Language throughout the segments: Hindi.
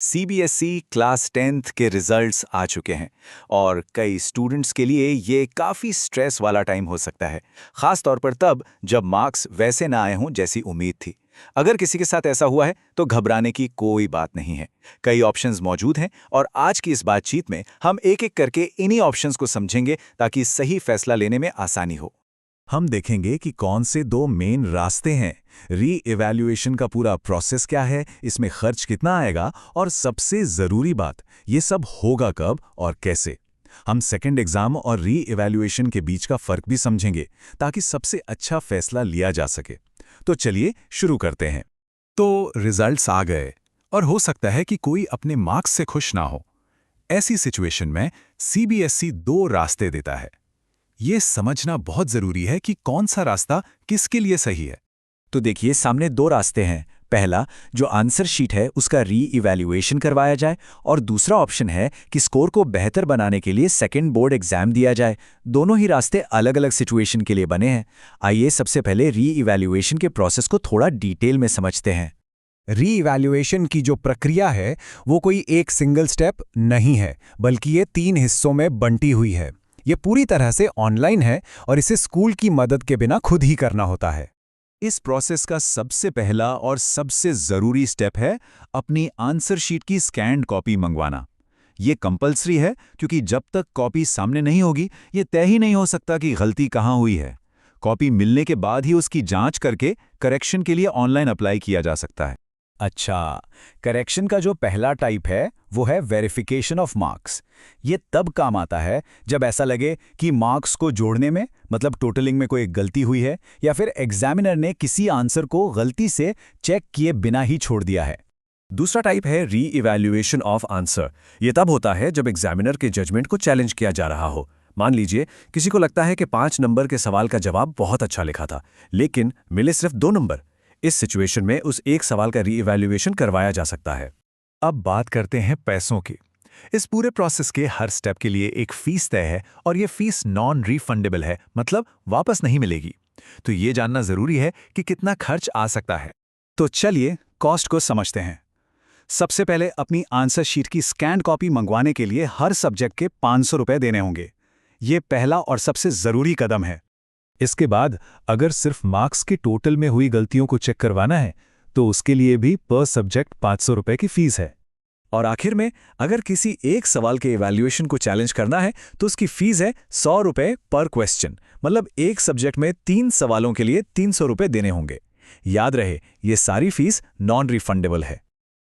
सीबीएसई क्लास 10th के रिजल्ट्स आ चुके हैं और कई स्टूडेंट्स के लिए ये काफ़ी स्ट्रेस वाला टाइम हो सकता है, खास तौर पर तब जब मार्क्स वैसे ना आए हों जैसी उम्मीद थी। अगर किसी के साथ ऐसा हुआ है तो घबराने की कोई बात नहीं है। कई ऑप्शंस मौजूद हैं और आज की इस बातचीत में हम एक-एक करके इन्हीं ऑप्शंस को समझेंगे ताकि सही फैसला लेने में आसानी हो। हम देखेंगे कि कौन से दो मेन रास्ते हैं, री इवैल्यूएशन का पूरा प्रोसेस क्या है, इसमें खर्च कितना आएगा और सबसे ज़रूरी बात, ये सब होगा कब और कैसे। हम सेकंड एग्जाम और री इवैल्यूएशन के बीच का फ़र्क भी समझेंगे ताकि सबसे अच्छा फैसला लिया जा सके। तो चलिए शुरू करते हैं। तो रिजल्ट्स आ गए और हो सकता है कि कोई अपने मार्क्स से खुश ना हो। ऐसी सिचुएशन में सीबीएसई दो रास्ते देता है। ये समझना बहुत जरूरी है कि कौन सा रास्ता किसके लिए सही है। तो देखिए, सामने दो रास्ते हैं। पहला, जो आंसर शीट है उसका री इवैल्यूएशन करवाया जाए, और दूसरा ऑप्शन है कि स्कोर को बेहतर बनाने के लिए सेकंड बोर्ड एग्जाम दिया जाए। दोनों ही रास्ते अलग अलग सिचुएशन के लिए बने हैं। आइए सबसे पहले री इवैल्यूएशन के प्रोसेस को थोड़ा डिटेल में समझते हैं। री इवैल्यूएशन की जो प्रक्रिया है वो कोई एक सिंगल स्टेप नहीं है, बल्कि ये 3 हिस्सों में बंटी हुई है। ये पूरी तरह से ऑनलाइन है और इसे स्कूल की मदद के बिना खुद ही करना होता है। इस प्रोसेस का सबसे पहला और सबसे ज़रूरी स्टेप है अपनी आंसर शीट की स्कैन्ड कॉपी मंगवाना। ये कंपलसरी है, क्योंकि जब तक कॉपी सामने नहीं होगी ये तय ही नहीं हो सकता कि गलती कहाँ हुई है। कॉपी मिलने के बाद ही उसकी जांच करके करेक्शन के लिए ऑनलाइन अप्लाई किया जा सकता है। अच्छा, करेक्शन का जो पहला टाइप है वो है वेरिफिकेशन ऑफ मार्क्स। ये तब काम आता है जब ऐसा लगे कि मार्क्स को जोड़ने में, मतलब टोटलिंग में कोई गलती हुई है, या फिर एग्जामिनर ने किसी आंसर को गलती से चेक किए बिना ही छोड़ दिया है। दूसरा टाइप है री इवैल्यूएशन ऑफ आंसर। ये तब होता है जब एग्जामिनर के जजमेंट को चैलेंज किया जा रहा हो। मान लीजिए किसी को लगता है कि 5 नंबर के सवाल का जवाब बहुत अच्छा लिखा था, लेकिन मिले सिर्फ 2 नंबर। इस सिचुएशन में उस एक सवाल का री इवैल्यूएशन करवाया जा सकता है। अब बात करते हैं पैसों की। इस पूरे प्रोसेस के हर स्टेप के लिए एक फीस तय है और ये फीस नॉन रिफंडेबल है, मतलब वापस नहीं मिलेगी। तो ये जानना जरूरी है कि कितना खर्च आ सकता है। तो चलिए कॉस्ट को समझते हैं। सबसे पहले अपनी आंसर शीट की स्कैन कॉपी मंगवाने के लिए हर सब्जेक्ट के 500 रुपये देने होंगे। ये पहला और सबसे जरूरी कदम है। इसके बाद अगर सिर्फ मार्क्स के टोटल में हुई गलतियों को चेक करवाना है तो उसके लिए भी पर सब्जेक्ट 500 रुपये की फीस है। और आखिर में अगर किसी एक सवाल के इवैल्यूएशन को चैलेंज करना है तो उसकी फीस है 100 रुपये पर क्वेश्चन, मतलब एक सब्जेक्ट में 3 सवालों के लिए 300 रुपये देने होंगे। याद रहे, ये सारी फीस नॉन रिफंडेबल है।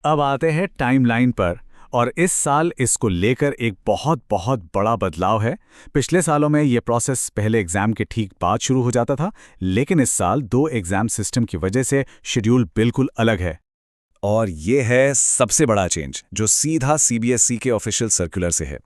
अब आते हैं टाइमलाइन पर, और इस साल इसको लेकर एक बहुत बहुत बड़ा बदलाव है। पिछले सालों में ये प्रोसेस पहले एग्जाम के ठीक बाद शुरू हो जाता था, लेकिन इस साल 2 एग्जाम सिस्टम की वजह से शेड्यूल बिल्कुल अलग है। और ये है सबसे बड़ा चेंज जो सीधा सीबीएसई के ऑफिशियल सर्कुलर से है।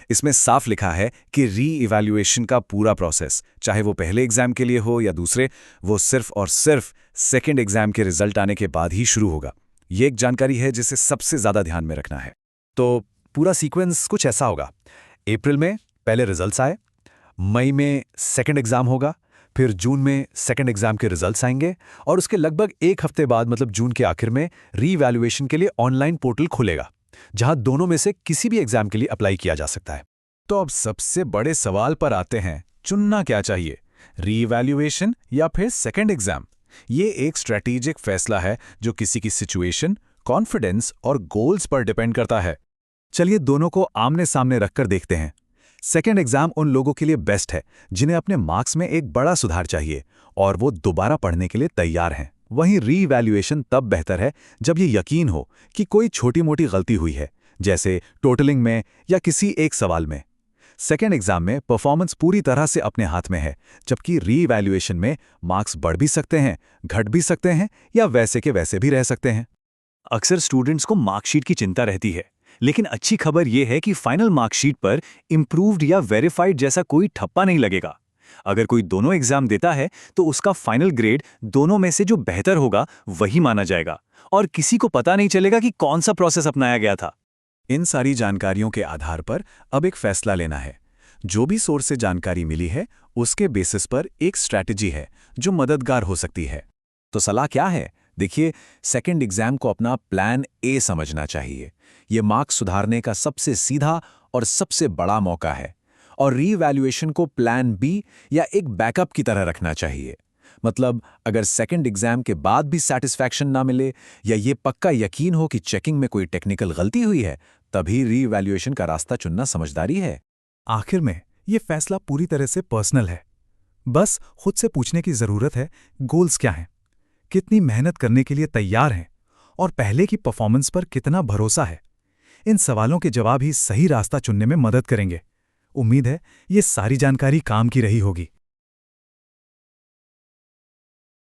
इसमें साफ लिखा है कि री इवैल्यूएशन का पूरा प्रोसेस, चाहे वो पहले एग्जाम के लिए हो या दूसरे, वो सिर्फ और सिर्फ सेकेंड एग्जाम के रिजल्ट आने के बाद ही शुरू होगा। ये एक जानकारी है जिसे सबसे ज़्यादा ध्यान में रखना है। तो पूरा सीक्वेंस कुछ ऐसा होगा। अप्रैल में पहले रिजल्ट्स आए, मई में सेकंड एग्जाम होगा, फिर जून में सेकंड एग्जाम के रिजल्ट्स आएंगे, और उसके लगभग 1 हफ्ते बाद, मतलब जून के आखिर में, रीवैल्यूएशन के लिए ऑनलाइन पोर्टल खुलेगा जहां दोनों में से किसी भी एग्जाम के लिए अप्लाई किया जा सकता है। तो अब सबसे बड़े सवाल पर आते हैं, चुनना क्या चाहिए, रीवैल्यूएशन या फिर सेकंड एग्जाम? ये एक स्ट्रैटेजिक फैसला है जो किसी की सिचुएशन, कॉन्फिडेंस और गोल्स पर डिपेंड करता है। चलिए दोनों को आमने सामने रखकर देखते हैं। सेकेंड एग्जाम उन लोगों के लिए बेस्ट है जिन्हें अपने मार्क्स में एक बड़ा सुधार चाहिए और वो दोबारा पढ़ने के लिए तैयार हैं। वहीं रीवैल्यूएशन तब बेहतर है जब ये यकीन हो कि कोई छोटी मोटी गलती हुई है, जैसे टोटलिंग में या किसी एक सवाल में। सेकेंड एग्जाम में परफॉर्मेंस पूरी तरह से अपने हाथ में है, जबकि रीवैल्यूएशन में मार्क्स बढ़ भी सकते हैं, घट भी सकते हैं, या वैसे के वैसे भी रह सकते हैं। अक्सर स्टूडेंट्स को मार्कशीट की चिंता रहती है, लेकिन अच्छी खबर यह है कि फाइनल मार्कशीट पर इम्प्रूव्ड या वेरीफाइड जैसा कोई ठप्पा नहीं लगेगा। अगर कोई दोनों एग्जाम देता है तो उसका फाइनल ग्रेड दोनों में से जो बेहतर होगा वही माना जाएगा, और किसी को पता नहीं चलेगा कि कौन सा प्रोसेस अपनाया गया था। इन सारी जानकारियों के आधार पर अब एक फैसला लेना है। जो भी सोर्स से जानकारी मिली है उसके बेसिस पर एक स्ट्रैटेजी है जो मददगार हो सकती है। तो सलाह क्या है? देखिए, सेकंड एग्जाम को अपना प्लान ए समझना चाहिए। ये मार्क्स सुधारने का सबसे सीधा और सबसे बड़ा मौका है। और रीवैल्यूएशन को प्लान बी या एक बैकअप की तरह रखना चाहिए। मतलब अगर सेकंड एग्जाम के बाद भी सैटिस्फैक्शन ना मिले या ये पक्का यकीन हो कि चेकिंग में कोई टेक्निकल गलती हुई है, तभी रीवैल्यूएशन का रास्ता चुनना समझदारी है। आखिर में ये फैसला पूरी तरह से पर्सनल है। बस खुद से पूछने की जरूरत है, गोल्स क्या हैं, कितनी मेहनत करने के लिए तैयार हैं और पहले की परफॉर्मेंस पर कितना भरोसा है। इन सवालों के जवाब ही सही रास्ता चुनने में मदद करेंगे। उम्मीद है ये सारी जानकारी काम की रही होगी।